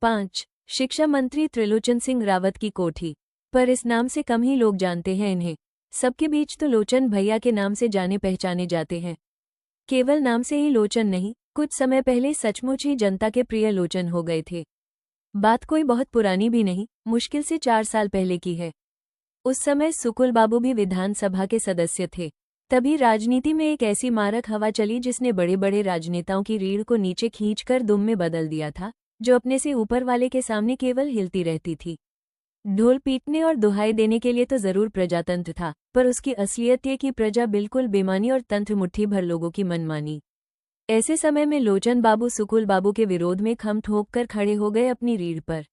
5. शिक्षा मंत्री त्रिलोचन सिंह रावत की कोठी। पर इस नाम से कम ही लोग जानते हैं इन्हें। सबके बीच तो लोचन भैया के नाम से जाने पहचाने जाते हैं। केवल नाम से ही लोचन नहीं, कुछ समय पहले सचमुच ही जनता के प्रिय लोचन हो गए थे। बात कोई बहुत पुरानी भी नहीं, मुश्किल से 4 साल पहले की है। उस समय सुकुल बाबू भी विधानसभा के सदस्य थे। तभी राजनीति में एक ऐसी मारक हवा चली जिसने बड़े बड़े राजनेताओं की रीढ़ को नीचे खींचकर दुम में बदल दिया था, जो अपने से ऊपर वाले के सामने केवल हिलती रहती थी। ढोल पीटने और दुहाई देने के लिए तो जरूर प्रजातंत्र था, पर उसकी असलियत ये कि प्रजा बिल्कुल बेमानी और तंत्र मुट्ठी भर लोगों की मनमानी। ऐसे समय में लोचन बाबू सुकुल बाबू के विरोध में खम ठोक कर खड़े हो गए अपनी रीढ़ पर।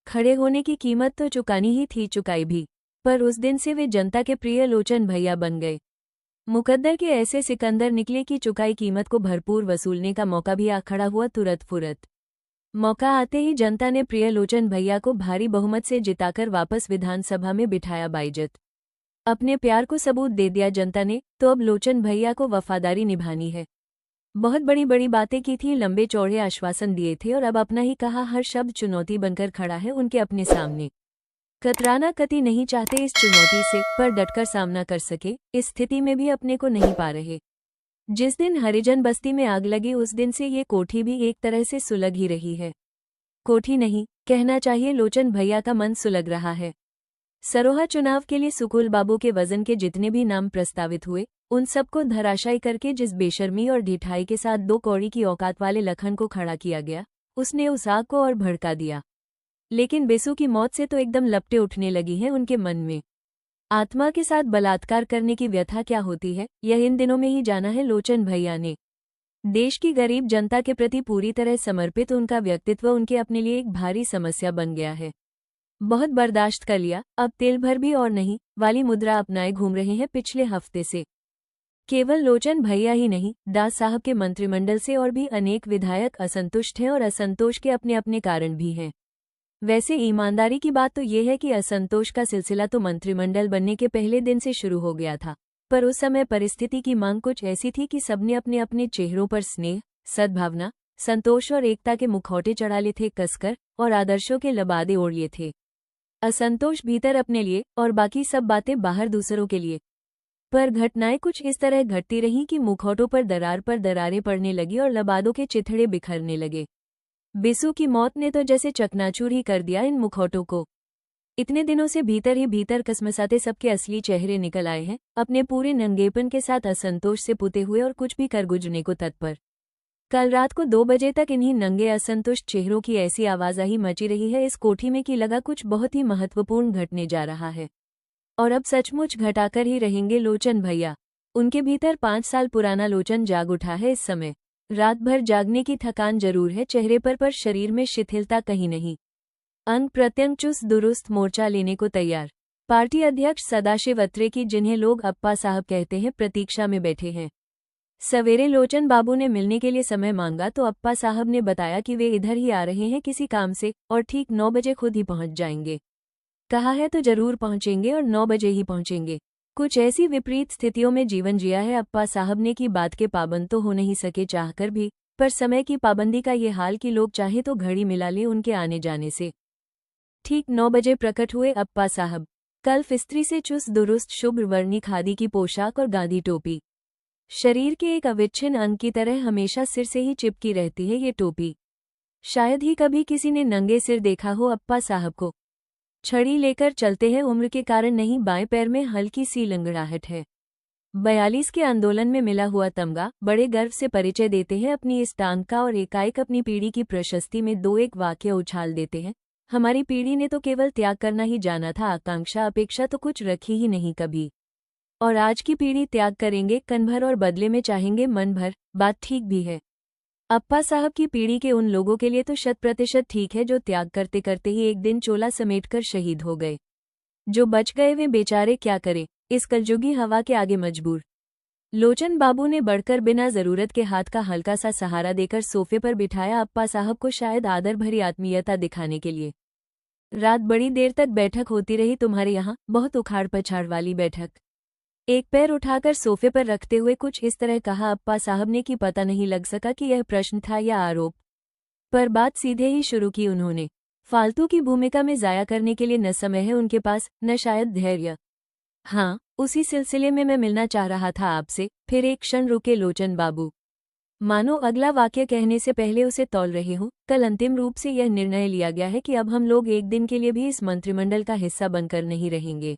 खड़े होने की कीमत तो चुकानी ही थी, चुकाई भी। पर उस दिन से वे जनता के प्रिय लोचन भैया बन गए। मुकद्दर के ऐसे सिकंदर निकले कि चुकाई कीमत को भरपूर वसूलने का मौका भी आ खड़ा हुआ तुरत फुरत। मौका आते ही जनता ने प्रिय लोचन भैया को भारी बहुमत से जिताकर वापस विधानसभा में बिठाया बाइज्जत। अपने प्यार को सबूत दे दिया जनता ने, तो अब लोचन भैया को वफादारी निभानी है। बहुत बड़ी बड़ी बातें की थी, लंबे चौड़े आश्वासन दिए थे और अब अपना ही कहा हर शब्द चुनौती बनकर खड़ा है उनके अपने सामने। कतराना कति नहीं चाहते इस चुनौती से, पर डटकर सामना कर सके, इस स्थिति में भी अपने को नहीं पा रहे। जिस दिन हरिजन बस्ती में आग लगी उस दिन से ये कोठी भी एक तरह से सुलग ही रही है। कोठी नहीं, कहना चाहिए लोचन भैया का मन सुलग रहा है। सरोहा चुनाव के लिए सुकुल बाबू के वजन के जितने भी नाम प्रस्तावित हुए, उन सबको धराशायी करके जिस बेशर्मी और ढिठाई के साथ 2 कौड़ी की औकात वाले लखन को खड़ा किया गया, उसने उस आग को और भड़का दिया। लेकिन बेसु की मौत से तो एकदम लपटें उठने लगी हैं उनके मन में। आत्मा के साथ बलात्कार करने की व्यथा क्या होती है, यह इन दिनों में ही जाना है लोचन भैया ने। देश की गरीब जनता के प्रति पूरी तरह समर्पित उनका व्यक्तित्व उनके अपने लिए एक भारी समस्या बन गया है। बहुत बर्दाश्त कर लिया, अब तेल भर भी और नहीं वाली मुद्रा अपनाए घूम रहे हैं पिछले हफ्ते से। केवल लोचन भैया ही नहीं, दास साहब के मंत्रिमंडल से और भी अनेक विधायक असंतुष्ट हैं और असंतोष के अपने अपने कारण भी हैं। वैसे ईमानदारी की बात तो ये है कि असंतोष का सिलसिला तो मंत्रिमंडल बनने के पहले दिन से शुरू हो गया था, पर उस समय परिस्थिति की मांग कुछ ऐसी थी कि सबने अपने अपने चेहरों पर स्नेह, सद्भावना, संतोष और एकता के मुखौटे चढ़ा लिए थे कसकर, और आदर्शों के लबादे ओढ़ लिए थे। असंतोष भीतर अपने लिए और बाकी सब बातें बाहर दूसरों के लिए। पर घटनाएं कुछ इस तरह घटती रहीं कि मुखौटों पर दरारें पड़ने लगी और लबादों के चिथड़े बिखरने लगे। बेसु की मौत ने तो जैसे चकनाचूर ही कर दिया इन मुखौटों को। इतने दिनों से भीतर ही भीतर कसमसाते सबके असली चेहरे निकल आए हैं, अपने पूरे नंगेपन के साथ असंतोष से पुते हुए और कुछ भी कर गुजरने को तत्पर। कल रात को 2 बजे तक इन्हीं नंगे असंतुष्ट चेहरों की ऐसी आवाजाही मची रही है इस कोठी में कि लगा कुछ बहुत ही महत्वपूर्ण घटने जा रहा है। और अब सचमुच घटाकर ही रहेंगे लोचन भैया। उनके भीतर 5 साल पुराना लोचन जाग उठा है इस समय। रात भर जागने की थकान जरूर है चेहरे पर शरीर में शिथिलता कहीं नहीं। अंग प्रत्यंग चुस्त दुरुस्त मोर्चा लेने को तैयार। पार्टी अध्यक्ष सदाशिव अत्रे की, जिन्हें लोग अप्पा साहब कहते हैं, प्रतीक्षा में बैठे हैं। सवेरे लोचन बाबू ने मिलने के लिए समय मांगा तो अप्पा साहब ने बताया कि वे इधर ही आ रहे हैं किसी काम से और ठीक 9 बजे खुद ही पहुंच जाएंगे। कहा है तो जरूर पहुंचेंगे और 9 बजे ही पहुंचेंगे। कुछ ऐसी विपरीत स्थितियों में जीवन जिया है अप्पा साहब ने कि बात के पाबंद तो हो नहीं सके चाहकर भी, पर समय की पाबंदी का ये हाल कि लोग चाहे तो घड़ी मिला ले उनके आने जाने से। ठीक 9 बजे प्रकट हुए अप्पा साहब। कल फिस्त्री से चुस्त दुरुस्त शुभ्र वर्णी खादी की पोशाक और गांधी टोपी। शरीर के एक अविच्छिन्न अंग की तरह हमेशा सिर से ही चिपकी रहती है ये टोपी। शायद ही कभी किसी ने नंगे सिर देखा हो अप्पा साहब को। छड़ी लेकर चलते हैं, उम्र के कारण नहीं, बाएं पैर में हल्की सी लंगड़ाहट है। 42 के आंदोलन में मिला हुआ तमगा बड़े गर्व से परिचय देते हैं अपनी इस टांग का और एकाएक अपनी पीढ़ी की प्रशस्ति में 2-1 वाक्य उछाल देते हैं। हमारी पीढ़ी ने तो केवल त्याग करना ही जाना था, आकांक्षा अपेक्षा तो कुछ रखी ही नहीं कभी। और आज की पीढ़ी त्याग करेंगे कन भर और बदले में चाहेंगे मन भर। बात ठीक भी है। अप्पा साहब की पीढ़ी के उन लोगों के लिए तो 100% ठीक है जो त्याग करते करते ही एक दिन चोला समेटकर शहीद हो गए। जो बच गए वे बेचारे क्या करें, इस कलजुगी हवा के आगे मजबूर। लोचन बाबू ने बढ़कर बिना जरूरत के हाथ का हल्का सा सहारा देकर सोफे पर बिठाया अप्पा साहब को, शायद आदर भरी आत्मीयता दिखाने के लिए। रात बड़ी देर तक बैठक होती रही तुम्हारे यहाँ, बहुत उखाड़ पछाड़ वाली बैठक। एक पैर उठाकर सोफे पर रखते हुए कुछ इस तरह कहा अप्पा साहब ने कि पता नहीं लग सका कि यह प्रश्न था या आरोप। पर बात सीधे ही शुरू की उन्होंने। फालतू की भूमिका में जाया करने के लिए न समय है उनके पास, न शायद धैर्य। हाँ, उसी सिलसिले में मैं मिलना चाह रहा था आपसे। फिर एक क्षण रुके लोचन बाबू, मानो अगला वाक्य कहने से पहले उसे तौल रहे हो। कल अंतिम रूप से यह निर्णय लिया गया है कि अब हम लोग एक दिन के लिए भी इस मंत्रिमंडल का हिस्सा बनकर नहीं रहेंगे।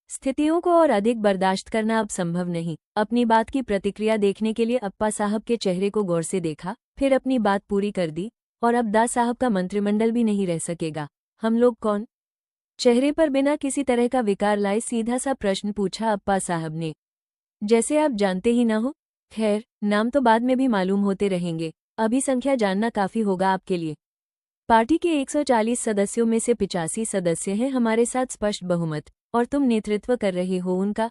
स्थितियों को और अधिक बर्दाश्त करना अब संभव नहीं। अपनी बात की प्रतिक्रिया देखने के लिए अप्पा साहब के चेहरे को गौर से देखा, फिर अपनी बात पूरी कर दी। और अब दा साहब का मंत्रिमंडल भी नहीं रह सकेगा। हम लोग कौन? चेहरे पर बिना किसी तरह का विकार लाए सीधा सा प्रश्न पूछा अप्पा साहब ने। जैसे आप जानते ही ना हो। खैर, नाम तो बाद में भी मालूम होते रहेंगे, अभी संख्या जानना काफी होगा आपके लिए। पार्टी के 140 सदस्यों में से 85 सदस्य हैं हमारे साथ स्पष्ट बहुमत, और तुम नेतृत्व कर रहे हो उनका।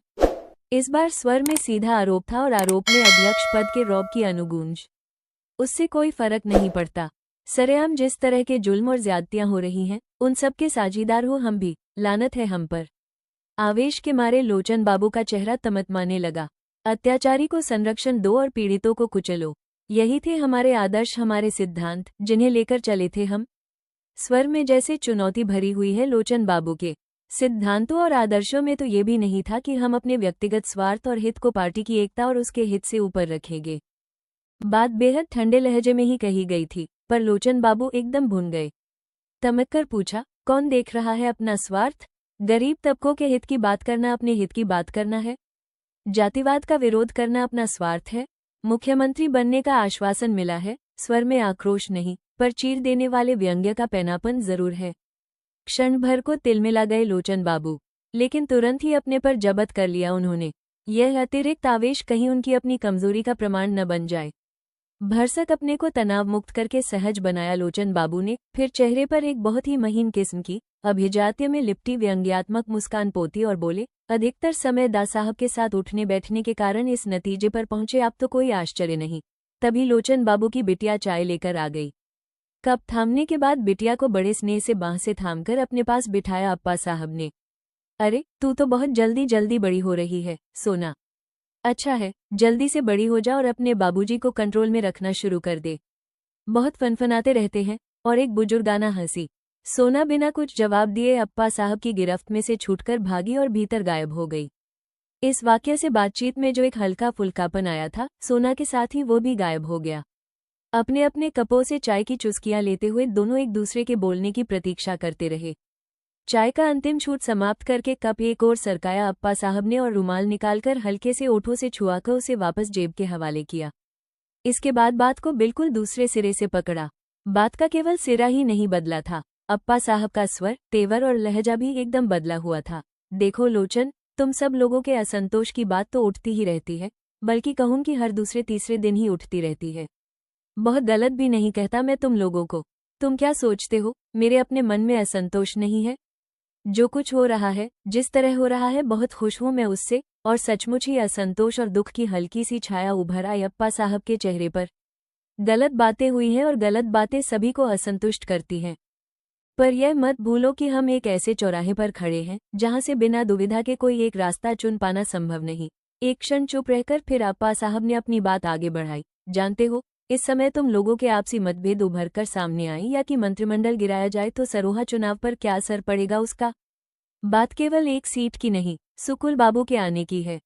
इस बार स्वर में सीधा आरोप था और आरोप में अध्यक्ष पद के रौब की अनुगूंज। उससे कोई फर्क नहीं पड़ता। सरेआम जिस तरह के जुल्म और ज्यादतियां हो रही हैं, उन सब के साझीदार हो हम भी। लानत है हम पर। आवेश के मारे लोचन बाबू का चेहरा तमतमाने लगा। अत्याचारी को संरक्षण दो और पीड़ितों को कुचलो, यही थे हमारे आदर्श, हमारे सिद्धांत, जिन्हें लेकर चले थे हम। स्वर में जैसे चुनौती भरी हुई है लोचन बाबू के। सिद्धांतों और आदर्शों में तो ये भी नहीं था कि हम अपने व्यक्तिगत स्वार्थ और हित को पार्टी की एकता और उसके हित से ऊपर रखेंगे। बात बेहद ठंडे लहजे में ही कही गई थी, पर लोचन बाबू एकदम भुन गए। तमक कर पूछा, कौन देख रहा है अपना स्वार्थ? गरीब तबकों के हित की बात करना अपने हित की बात करना है? जातिवाद का विरोध करना अपना स्वार्थ है? मुख्यमंत्री बनने का आश्वासन मिला है। स्वर में आक्रोश नहीं, पर चीर देने वाले व्यंग्य का पैनापन जरूर है। क्षण भर को तिलमिला गए लोचन बाबू, लेकिन तुरंत ही अपने पर जब्त कर लिया उन्होंने। यह अतिरिक्त आवेश कहीं उनकी अपनी कमजोरी का प्रमाण न बन जाए। भरसक अपने को तनाव मुक्त करके सहज बनाया लोचन बाबू ने, फिर चेहरे पर एक बहुत ही महीन किस्म की अभिजात्य में लिपटी व्यंग्यात्मक मुस्कान पोती और बोले, अधिकतर समय दा साहब के साथ उठने बैठने के कारण इस नतीजे पर पहुंचे, आप तो कोई आश्चर्य नहीं। तभी लोचन बाबू की बिटिया चाय लेकर आ गई। कप थामने के बाद बिटिया को बड़े स्नेह से बांह से थामकर अपने पास बिठाया अप्पा साहब ने। अरे, तू तो बहुत जल्दी जल्दी बड़ी हो रही है सोना। अच्छा है, जल्दी से बड़ी हो जा और अपने बाबूजी को कंट्रोल में रखना शुरू कर दे। बहुत फनफनाते रहते हैं। और एक बुजुर्गाना हंसी। सोना बिना कुछ जवाब दिए अप्पा साहब की गिरफ्त में से छूटकर भागी और भीतर गायब हो गई। इस वाक्य से बातचीत में जो एक हल्का फुल्कापन आया था, सोना के साथ ही वो भी गायब हो गया। अपने अपने कपों से चाय की चुस्कियां लेते हुए दोनों एक दूसरे के बोलने की प्रतीक्षा करते रहे। चाय का अंतिम छूट समाप्त करके कप एक और सरकाया अप्पा साहब ने और रुमाल निकालकर हल्के से ओठों से छुआकर उसे वापस जेब के हवाले किया। इसके बाद बात को बिल्कुल दूसरे सिरे से पकड़ा। बात का केवल सिरा ही नहीं बदला था, अप्पा साहब का स्वर, तेवर और लहजा भी एकदम बदला हुआ था। देखो लोचन, तुम सब लोगों के असंतोष की बात तो उठती ही रहती है, बल्कि कहूं कि हर दूसरे तीसरे दिन ही उठती रहती है। बहुत गलत भी नहीं कहता मैं तुम लोगों को। तुम क्या सोचते हो, मेरे अपने मन में असंतोष नहीं है? जो कुछ हो रहा है, जिस तरह हो रहा है, बहुत खुश हूं मैं उससे। और सचमुच ही असंतोष और दुख की हल्की सी छाया उभर आई अप्पा साहब के चेहरे पर। गलत बातें हुई हैं और गलत बातें सभी को असंतुष्ट करती हैं। पर यह मत भूलो कि हम एक ऐसे चौराहे पर खड़े हैं जहां से बिना दुविधा के कोई एक रास्ता चुन पाना संभव नहीं। एक क्षण चुप रहकर फिर अप्पा साहब ने अपनी बात आगे बढ़ाई। जानते हो, इस समय तुम लोगों के आपसी मतभेद उभर कर सामने आए या कि मंत्रिमंडल गिराया जाए तो सरोहा चुनाव पर क्या असर पड़ेगा उसका? बात केवल एक सीट की नहीं, सुकुल बाबू के आने की है।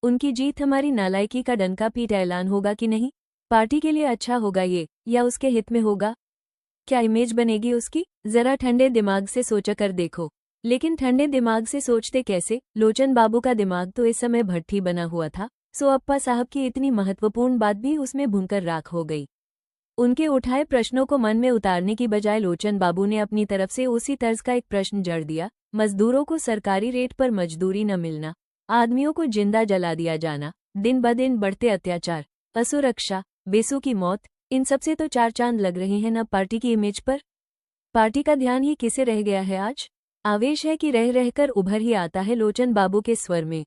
उनकी जीत हमारी नालायकी का डंका पीट ऐलान होगा कि नहीं? पार्टी के लिए अच्छा होगा ये, या उसके हित में होगा? क्या इमेज बनेगी उसकी? जरा ठंडे दिमाग से सोच कर देखो। लेकिन ठंडे दिमाग से सोचते कैसे? लोचन बाबू का दिमाग तो इस समय भट्ठी बना हुआ था, सो अप्पा साहब की इतनी महत्वपूर्ण बात भी उसमें भूनकर राख हो गई। उनके उठाए प्रश्नों को मन में उतारने की बजाय लोचन बाबू ने अपनी तरफ से उसी तर्ज का एक प्रश्न जड़ दिया। मजदूरों को सरकारी रेट पर मजदूरी न मिलना, आदमियों को जिंदा जला दिया जाना, दिन ब दिन बढ़ते अत्याचार, असुरक्षा, बेसू की मौत, इन सब से तो चार चांद लग रहे हैं न पार्टी की इमेज पर। पार्टी का ध्यान ही किसे रह गया है आज? आवेश है कि रह रहकर उभर ही आता है लोचन बाबू के स्वर में।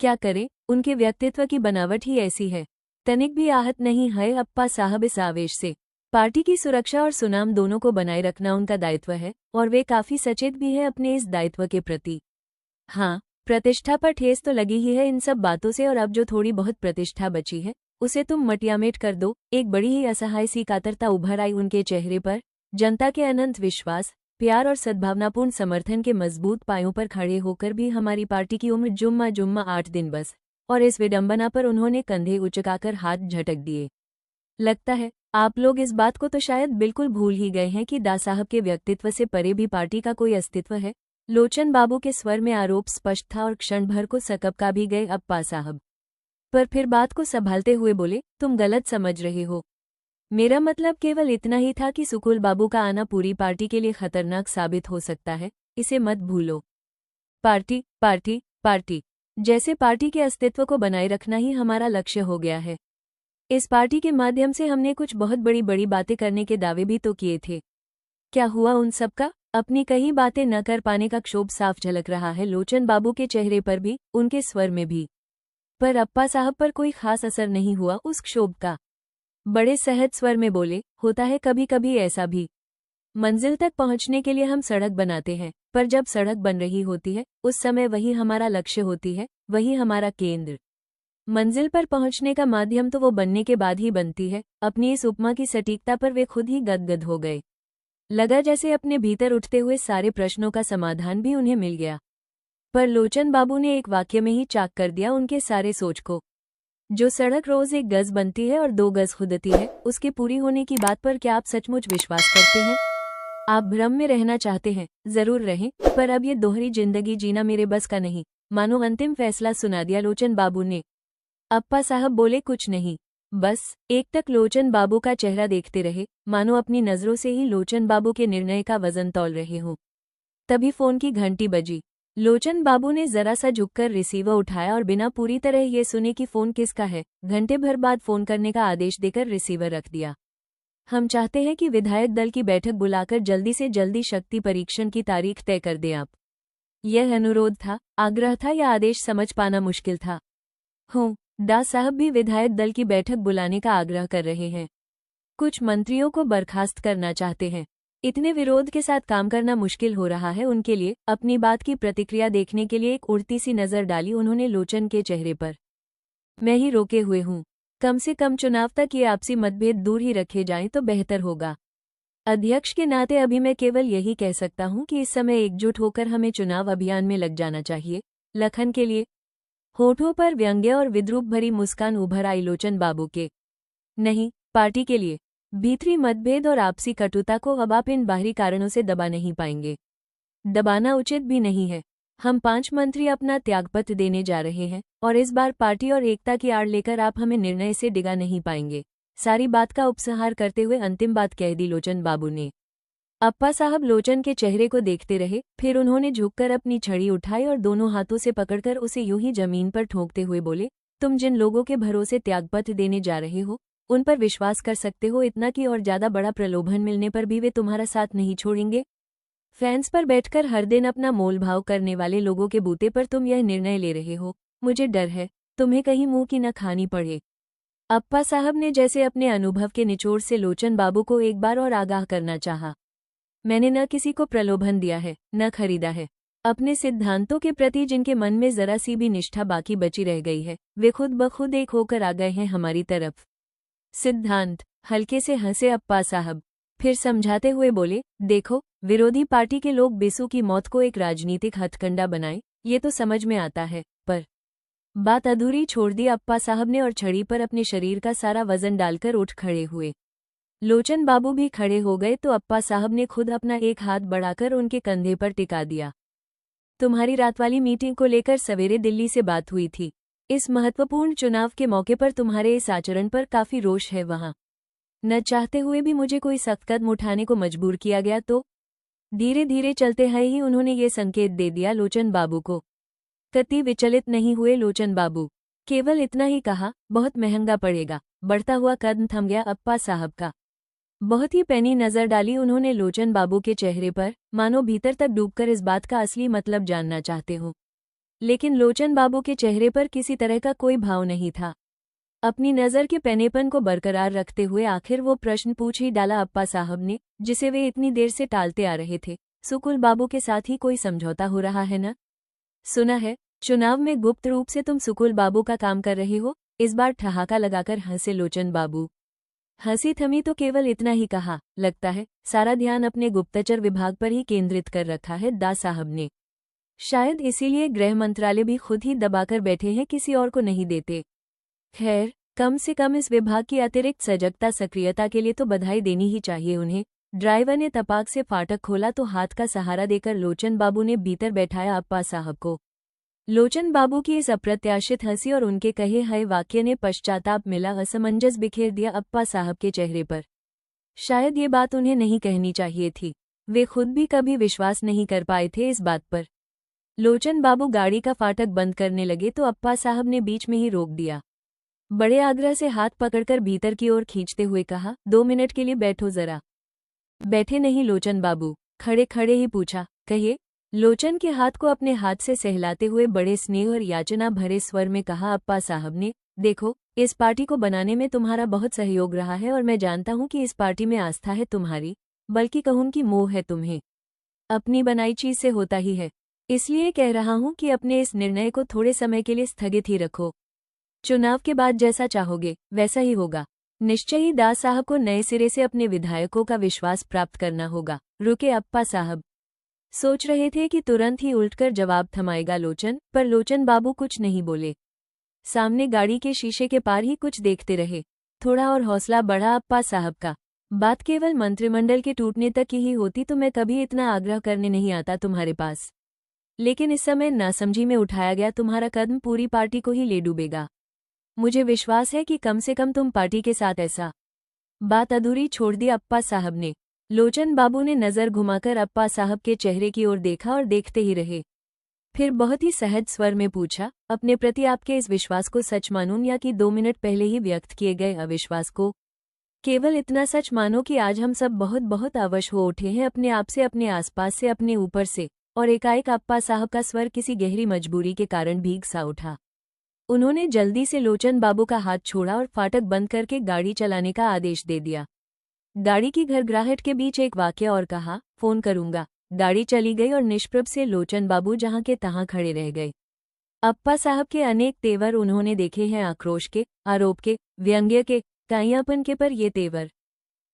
क्या करें, उनके व्यक्तित्व की बनावट ही ऐसी है। तनिक भी आहत नहीं है अप्पा साहब इस आवेश से। पार्टी की सुरक्षा और सुनाम दोनों को बनाए रखना उनका दायित्व है, और वे काफी सचेत भी है अपने इस दायित्व के प्रति। हाँ, प्रतिष्ठा पर ठेस तो लगी ही है इन सब बातों से, और अब जो थोड़ी बहुत प्रतिष्ठा बची है उसे तुम मटियामेट कर दो। एक बड़ी ही असहाय सी कातरता उभर आई उनके चेहरे पर। जनता के अनंत विश्वास, प्यार और सद्भावनापूर्ण समर्थन के मजबूत पायों पर खड़े होकर भी हमारी पार्टी की उम्र जुम्मा जुम्मा 8 दिन बस, और इस विडंबना पर उन्होंने कंधे उचकाकर हाथ झटक दिए। लगता है आप लोग इस बात को तो शायद बिल्कुल भूल ही गए हैं कि दा साहब के व्यक्तित्व से परे भी पार्टी का कोई अस्तित्व है। लोचन बाबू के स्वर में आरोप स्पष्ट था और क्षण भर को सकपका भी गए अप्पा साहब। पर फिर बात को संभालते हुए बोले, तुम गलत समझ रहे हो। मेरा मतलब केवल इतना ही था कि सुकुल बाबू का आना पूरी पार्टी के लिए खतरनाक साबित हो सकता है, इसे मत भूलो। पार्टी पार्टी पार्टी जैसे पार्टी के अस्तित्व को बनाए रखना ही हमारा लक्ष्य हो गया है। इस पार्टी के माध्यम से हमने कुछ बहुत बड़ी बड़ी बातें करने के दावे भी तो किए थे। क्या हुआ उन सब का? अपनी कही बातें न कर पाने का क्षोभ साफ झलक रहा है लोचन बाबू के चेहरे पर भी, उनके स्वर में भी। पर अप्पा साहब पर कोई खास असर नहीं हुआ उस क्षोभ का। बड़े सहज स्वर में बोले, होता है कभी कभी ऐसा भी। मंजिल तक पहुंचने के लिए हम सड़क बनाते हैं, पर जब सड़क बन रही होती है उस समय वही हमारा लक्ष्य होती है, वही हमारा केंद्र। मंजिल पर पहुंचने का माध्यम तो वो बनने के बाद ही बनती है। अपनी इस उपमा की सटीकता पर वे खुद ही गदगद हो गए। लगा जैसे अपने भीतर उठते हुए सारे प्रश्नों का समाधान भी उन्हें मिल गया। पर लोचन बाबू ने एक वाक्य में ही चाक कर दिया उनके सारे सोच को। जो सड़क रोज 1 गज बनती है और 2 गज खुदती है, उसके पूरी होने की बात पर क्या आप सचमुच विश्वास करते हैं? आप भ्रम में रहना चाहते हैं, जरूर रहें, पर अब ये दोहरी जिंदगी जीना मेरे बस का नहीं। मानो अंतिम फैसला सुना दिया लोचन बाबू ने। अप्पा साहब बोले, कुछ नहीं। बस एक टक लोचन बाबू का चेहरा देखते रहे, मानो अपनी नजरों से ही लोचन बाबू के निर्णय का वजन तौल रहे हों। तभी फोन की घंटी बजी। लोचन बाबू ने जरा सा झुककर रिसीवर उठाया और बिना पूरी तरह ये सुने कि फोन किसका है, घंटे भर बाद फोन करने का आदेश देकर रिसीवर रख दिया। हम चाहते हैं कि विधायक दल की बैठक बुलाकर जल्दी से जल्दी शक्ति परीक्षण की तारीख तय कर दें आप। यह अनुरोध था, आग्रह था या आदेश समझ पाना मुश्किल था। हूँ, डा साहब भी विधायक दल की बैठक बुलाने का आग्रह कर रहे हैं। कुछ मंत्रियों को बर्खास्त करना चाहते हैं। इतने विरोध के साथ काम करना मुश्किल हो रहा है उनके लिए। अपनी बात की प्रतिक्रिया देखने के लिए एक उड़ती सी नजर डाली उन्होंने लोचन के चेहरे पर। मैं ही रोके हुए हूँ। कम से कम चुनाव तक ये आपसी मतभेद दूर ही रखे जाएं तो बेहतर होगा। अध्यक्ष के नाते अभी मैं केवल यही कह सकता हूँ कि इस समय एकजुट होकर हमें चुनाव अभियान में लग जाना चाहिए। लखन के लिए। होठों पर व्यंग्य और विद्रूप भरी मुस्कान उभर आई लोचन बाबू के। नहीं, पार्टी के लिए। भीतरी मतभेद और आपसी कटुता को अब आप इन बाहरी कारणों से दबा नहीं पाएंगे। दबाना उचित भी नहीं है। हम 5 मंत्री अपना त्यागपत्र देने जा रहे हैं, और इस बार पार्टी और एकता की आड़ लेकर आप हमें निर्णय से डिगा नहीं पाएंगे। सारी बात का उपसंहार करते हुए अंतिम बात कह दी लोचन बाबू ने। अप्पा साहब लोचन के चेहरे को देखते रहे, फिर उन्होंने झुककर अपनी छड़ी उठाई और दोनों हाथों से पकड़कर उसे यूं ही जमीन पर ठोंकते हुए बोले, तुम जिन लोगों के भरोसे त्यागपत्र देने जा रहे हो, उन पर विश्वास कर सकते हो इतना कि और ज्यादा बड़ा प्रलोभन मिलने पर भी वे तुम्हारा साथ नहीं छोड़ेंगे। फैंस पर बैठकर हर दिन अपना मोल भाव करने वाले लोगों के बूते पर तुम यह निर्णय ले रहे हो। मुझे डर है तुम्हें कहीं मुंह की न खानी पड़े। अप्पा साहब ने जैसे अपने अनुभव के निचोड़ से लोचन बाबू को एक बार और आगाह करना चाहा। मैंने न किसी को प्रलोभन दिया है, न खरीदा है। अपने सिद्धांतों के प्रति जिनके मन में जरा सी भी निष्ठा बाकी बची रह गई है, वे खुद ब खुद एक होकर आ गए हैं हमारी तरफ। सिद्धांत? हल्के से हंसे अप्पा साहब, फिर समझाते हुए बोले, देखो, विरोधी पार्टी के लोग बिसु की मौत को एक राजनीतिक हथकंडा बनाएं, ये तो समझ में आता है, पर बात अधूरी छोड़ दी अप्पा साहब ने और छड़ी पर अपने शरीर का सारा वजन डालकर उठ खड़े हुए। लोचन बाबू भी खड़े हो गए तो अप्पा साहब ने खुद अपना एक हाथ बढ़ाकर उनके कंधे पर टिका दिया। तुम्हारी रात वाली मीटिंग को लेकर सवेरे दिल्ली से बात हुई थी। इस महत्वपूर्ण चुनाव के मौके पर तुम्हारे इस आचरण पर काफी रोष है वहां। न चाहते हुए भी मुझे कोई सख्त कदम उठाने को मजबूर किया गया तो। धीरे धीरे चलते हैं ही उन्होंने ये संकेत दे दिया लोचन बाबू को। कति विचलित नहीं हुए लोचन बाबू, केवल इतना ही कहा, बहुत महंगा पड़ेगा। बढ़ता हुआ कदम थम गया अप्पा साहब का। बहुत ही पैनी नजर डाली उन्होंने लोचन बाबू के चेहरे पर, मानो भीतर तक डूबकर इस बात का असली मतलब जानना चाहते हो। लेकिन लोचन बाबू के चेहरे पर किसी तरह का कोई भाव नहीं था। अपनी नजर के पैनेपन को बरकरार रखते हुए आखिर वो प्रश्न पूछ ही डाला अप्पा साहब ने, जिसे वे इतनी देर से टालते आ रहे थे। सुकुल बाबू के साथ ही कोई समझौता हो रहा है न? सुना है, चुनाव में गुप्त रूप से तुम सुकुल बाबू का काम कर रहे हो। इस बार ठहाका लगाकर हंसे लोचन बाबू। हंसी थमी तो केवल इतना ही कहा, लगता है सारा ध्यान अपने गुप्तचर विभाग पर ही केंद्रित कर रखा है दा साहब ने। शायद इसीलिए गृह मंत्रालय भी खुद ही दबाकर बैठे हैं, किसी और को नहीं देते। खैर, कम से कम इस विभाग की अतिरिक्त सजगता सक्रियता के लिए तो बधाई देनी ही चाहिए उन्हें। ड्राइवर ने तपाक से फाटक खोला तो हाथ का सहारा देकर लोचन बाबू ने भीतर बैठाया अप्पा साहब को। लोचन बाबू की इस अप्रत्याशित हंसी और उनके कहे हए वाक्य ने पश्चाताप मिला असमंजस बिखेर दिया अप्पा साहब के चेहरे पर। शायद ये बात उन्हें नहीं कहनी चाहिए थी, वे खुद भी कभी विश्वास नहीं कर पाए थे इस बात पर। लोचन बाबू गाड़ी का फाटक बंद करने लगे तो अप्पा साहब ने बीच में ही रोक दिया। बड़े आग्रह से हाथ पकड़कर भीतर की ओर खींचते हुए कहा, 2 मिनट के लिए बैठो जरा। बैठे नहीं लोचन बाबू, खड़े खड़े ही पूछा, कहिए। लोचन के हाथ को अपने हाथ से सहलाते हुए बड़े स्नेह और याचना भरे स्वर में कहा अप्पा साहब ने, देखो, इस पार्टी को बनाने में तुम्हारा बहुत सहयोग रहा है और मैं जानता हूं कि इस पार्टी में आस्था है तुम्हारी, बल्कि कहूं कि मोह है तुम्हें। अपनी बनाई चीज से होता ही है, इसलिए कह रहा हूं कि अपने इस निर्णय को थोड़े समय के लिए स्थगित ही रखो। चुनाव के बाद जैसा चाहोगे वैसा ही होगा। निश्चय ही दास साहब को नए सिरे से अपने विधायकों का विश्वास प्राप्त करना होगा। रुके अप्पा साहब। सोच रहे थे कि तुरंत ही उल्टकर जवाब थमाएगा लोचन, पर लोचन बाबू कुछ नहीं बोले। सामने गाड़ी के शीशे के पार ही कुछ देखते रहे। थोड़ा और हौसला बढ़ा अप्पा साहब का। बात केवल मंत्रिमंडल के टूटने तक की ही होती तो मैं कभी इतना आग्रह करने नहीं आता तुम्हारे पास, लेकिन इस समय नासमझी में उठाया गया तुम्हारा कदम पूरी पार्टी को ही ले डूबेगा। मुझे विश्वास है कि कम से कम तुम पार्टी के साथ ऐसा। बात अधूरी छोड़ दी अप्पा साहब ने। लोचन बाबू ने नजर घुमाकर अप्पा साहब के चेहरे की ओर देखा और देखते ही रहे। फिर बहुत ही सहज स्वर में पूछा, अपने प्रति आपके इस विश्वास को सच मानूं या कि 2 मिनट पहले ही व्यक्त किए गए अविश्वास को? केवल इतना सच मानो कि आज हम सब बहुत बहुत अवश हो उठे हैं अपने आप से, अपने आसपास से, अपने ऊपर से। और एकाएक अप्पा साहब का स्वर किसी गहरी मजबूरी के कारण भीग सा उठा। उन्होंने जल्दी से लोचन बाबू का हाथ छोड़ा और फाटक बंद करके गाड़ी चलाने का आदेश दे दिया। गाड़ी की घरघराहट के बीच एक वाक्य और कहा, फोन करूंगा। गाड़ी चली गई और निष्प्रभ से लोचन बाबू जहां के तहां खड़े रह गए। अप्पा साहब के अनेक तेवर उन्होंने देखे हैं, आक्रोश के, आरोप के, व्यंग्य के, काइयापन के, पर ये तेवर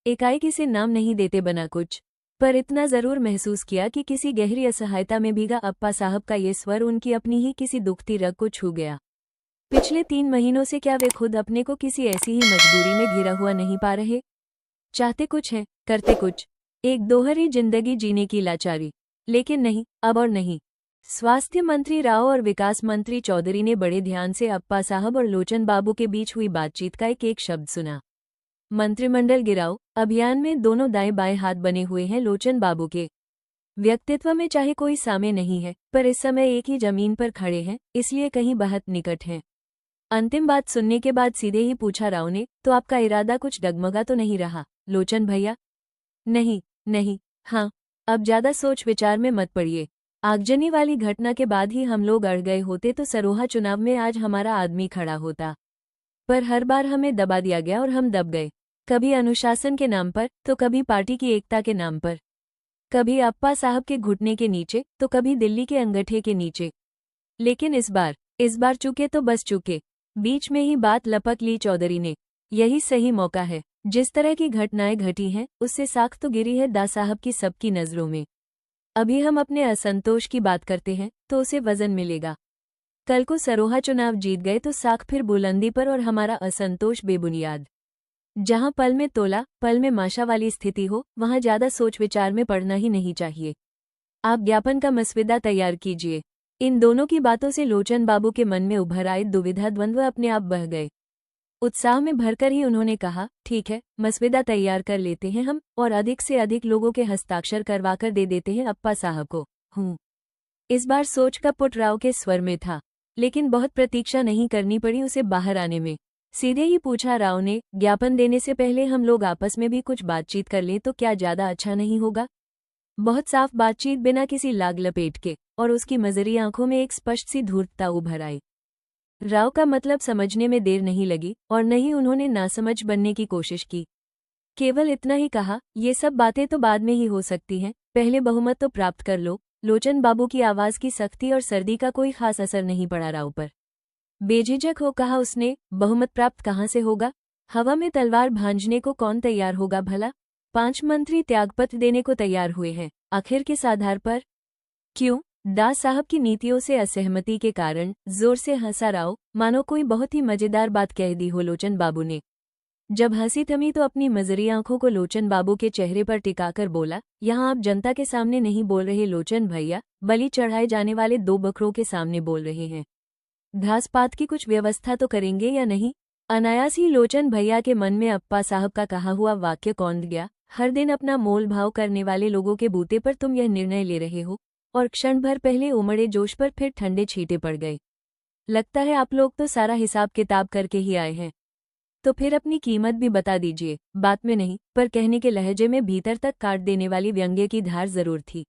एकाएक इसे नाम नहीं देते बना कुछ। पर इतना जरूर महसूस किया कि किसी गहरी असहायता में भीगा अप्पा साहब का ये स्वर उनकी अपनी ही किसी दुखती रग को छू गया। पिछले 3 महीनों से क्या वे खुद अपने को किसी ऐसी ही मजबूरी में घिरा हुआ नहीं पा रहे? चाहते कुछ है, करते कुछ, एक दोहरी जिंदगी जीने की लाचारी। लेकिन नहीं, अब और नहीं। स्वास्थ्य मंत्री राव और विकास मंत्री चौधरी ने बड़े ध्यान से अप्पा साहब और लोचन बाबू के बीच हुई बातचीत का एक एक शब्द सुना। मंत्रिमंडल गिराओ अभियान में दोनों दाएं बाएं हाथ बने हुए हैं लोचन बाबू के। व्यक्तित्व में चाहे कोई सामे नहीं है, पर इस समय एक ही जमीन पर खड़े हैं, इसलिए कहीं बहुत निकट हैं। अंतिम बात सुनने के बाद सीधे ही पूछा राव ने, तो आपका इरादा कुछ डगमगा तो नहीं रहा लोचन भैया? नहीं, नहीं, हाँ। अब ज्यादा सोच विचार में मत पड़िए। आगजनी वाली घटना के बाद ही हम लोग अड़ गए होते तो सरोहा चुनाव में आज हमारा आदमी खड़ा होता। पर हर बार हमें दबा दिया गया और हम दब गए। कभी अनुशासन के नाम पर, तो कभी पार्टी की एकता के नाम पर। कभी अप्पा साहब के घुटने के नीचे, तो कभी दिल्ली के अंगूठे के नीचे। लेकिन इस बार चुके तो बस चुके। बीच में ही बात लपक ली चौधरी ने, यही सही मौका है। जिस तरह की घटनाएं घटी हैं, उससे साख तो गिरी है दा साहब की सबकी नजरों में। अभी हम अपने असंतोष की बात करते हैं तो उसे वजन मिलेगा। कल को सरोहा चुनाव जीत गए तो साख फिर बुलंदी पर और हमारा असंतोष बेबुनियाद। जहां पल में तोला, पल में माशा वाली स्थिति हो, वहां ज्यादा सोच विचार में पड़ना ही नहीं चाहिए। आप ज्ञापन का मसविदा तैयार कीजिए। इन दोनों की बातों से लोचन बाबू के मन में उभर आए दुविधा द्वंद्व अपने आप बह गए। उत्साह में भरकर ही उन्होंने कहा, ठीक है, मसविदा तैयार कर लेते हैं हम, और अधिक से अधिक लोगों के हस्ताक्षर करवाकर दे देते हैं अप्पा साहब को। इस बार सोच का पुट राव के स्वर में था, लेकिन बहुत प्रतीक्षा नहीं करनी पड़ी उसे बाहर आने में। सीधे ही पूछा राव ने, ज्ञापन देने से पहले हम लोग आपस में भी कुछ बातचीत कर लें तो क्या ज्यादा अच्छा नहीं होगा? बहुत साफ बातचीत, बिना किसी लाग लपेट के। और उसकी मजरी आंखों में एक स्पष्ट सी धूर्तता उभर आई। राव का मतलब समझने में देर नहीं लगी और न ही उन्होंने नासमझ बनने की कोशिश की। केवल इतना ही कहा, ये सब बातें तो बाद में ही हो सकती हैं, पहले बहुमत तो प्राप्त कर लो। लोचन बाबू की आवाज की सख्ती और सर्दी का कोई खास असर नहीं पड़ा राव पर। बेझिझक हो कहा उसने। बहुमत प्राप्त कहाँ से होगा? हवा में तलवार भांजने को कौन तैयार होगा भला? 5 मंत्री त्यागपत्र देने को तैयार हुए हैं, आखिर किस आधार पर? क्यों? दास साहब की नीतियों से असहमति के कारण जोर से हंसा राव, मानो कोई बहुत ही मजेदार बात कह दी हो लोचन बाबू ने। जब हंसी थमी तो अपनी मजरी आंखों को लोचन बाबू के चेहरे पर टिकाकर बोला, यहाँ आप जनता के सामने नहीं बोल रहे लोचन भैया, बलि चढ़ाए जाने वाले 2 बकरों के सामने बोल रहे हैं। घास पात की कुछ व्यवस्था तो करेंगे या नहीं? अनायास ही लोचन भैया के मन में अप्पा साहब का कहा हुआ वाक्य कौंध गया। हर दिन अपना मोल भाव करने वाले लोगों के बूते पर तुम यह निर्णय ले रहे हो, और क्षण भर पहले उमड़े जोश पर फिर ठंडे छींटे पड़ गए। लगता है आप लोग तो सारा हिसाब किताब करके ही आए हैं। तो फिर अपनी कीमत भी बता दीजिए। बात में नहीं, पर कहने के लहजे में भीतर तक काट देने वाली व्यंग्य की धार जरूर थी।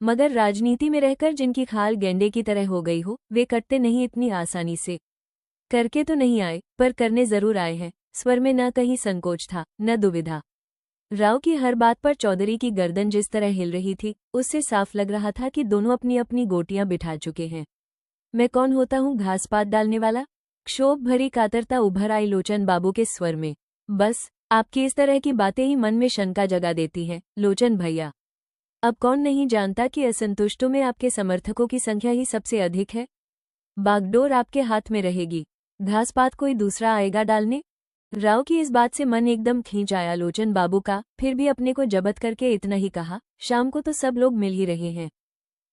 मगर राजनीति में रहकर जिनकी खाल गेंडे की तरह हो गई हो, वे कटते नहीं इतनी आसानी से। करके तो नहीं आए, पर करने जरूर आए हैं। स्वर में न कहीं संकोच था, न दुविधा। राव की हर बात पर चौधरी की गर्दन जिस तरह हिल रही थी, उससे साफ लग रहा था कि दोनों अपनी अपनी गोटियां बिठा चुके हैं। मैं कौन होता हूँ घास पात डालने वाला? क्षोभ भरी कातरता उभर आई लोचन बाबू के स्वर में। बस, आपकी इस तरह की बातें ही मन में शंका जगा देती हैं, लोचन भैया। अब कौन नहीं जानता कि असंतुष्टों में आपके समर्थकों की संख्या ही सबसे अधिक है। बागडोर आपके हाथ में रहेगी, घास पात कोई दूसरा आएगा डालने? राव की इस बात से मन एकदम खींच आया लोचन बाबू का, फिर भी अपने को जबत करके इतना ही कहा, शाम को तो सब लोग मिल ही रहे हैं।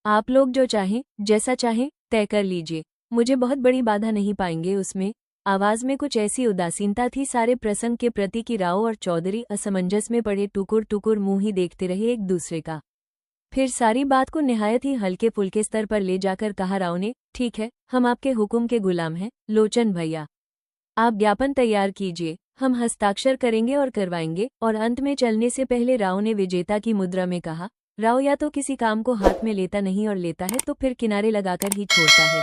आप लोग जो चाहें, जैसा चाहें, तय कर लीजिए। मुझे बहुत बड़ी बाधा नहीं पाएंगे उसमें। आवाज में कुछ ऐसी उदासीनता थी सारे प्रसंग के प्रति कि राव और चौधरी असमंजस में पड़े टुकुर टुकुर मुंह ही देखते रहे एक दूसरे का। फिर सारी बात को निहायत ही हल्के फुल्के स्तर पर ले जाकर कहा राव ने, ठीक है, हम आपके हुक्म के गुलाम हैं, लोचन भैया। आप ज्ञापन तैयार कीजिए, हम हस्ताक्षर करेंगे और करवाएंगे। और अंत में चलने से पहले राव ने विजेता की मुद्रा में कहा, राव या तो किसी काम को हाथ में लेता नहीं और लेता है तो फिर किनारे लगाकर ही छोड़ता है।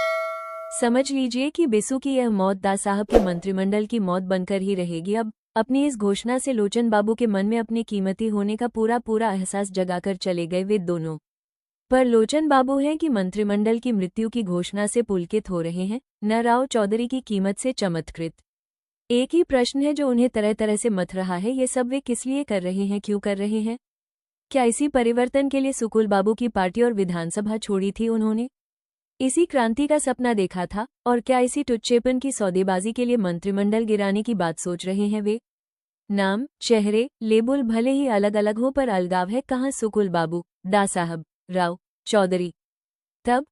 समझ लीजिए कि बेसु की यह मौत दास साहब के मंत्रिमंडल की मौत बनकर ही रहेगी। अब अपनी इस घोषणा से लोचन बाबू के मन में अपने कीमती होने का पूरा पूरा एहसास जगाकर चले गए वे दोनों। पर लोचन बाबू हैं कि मंत्रिमंडल की मृत्यु की घोषणा से पुलकित हो रहे हैं, न राव चौधरी की कीमत से चमत्कृत। एक ही प्रश्न है जो उन्हें तरह तरह से मथ रहा है, ये सब वे किस लिए कर रहे हैं, क्यों कर रहे हैं? क्या इसी परिवर्तन के लिए सुकुल बाबू की पार्टी और विधानसभा छोड़ी थी उन्होंने? इसी क्रांति का सपना देखा था? और क्या इसी टुच्चेपन की सौदेबाजी के लिए मंत्रिमंडल गिराने की बात सोच रहे हैं वे? नाम, चेहरे, लेबुल भले ही अलग अलग हो, पर अलगाव है कहाँ सुकुल बाबू, दास साहब, राव, चौधरी। तब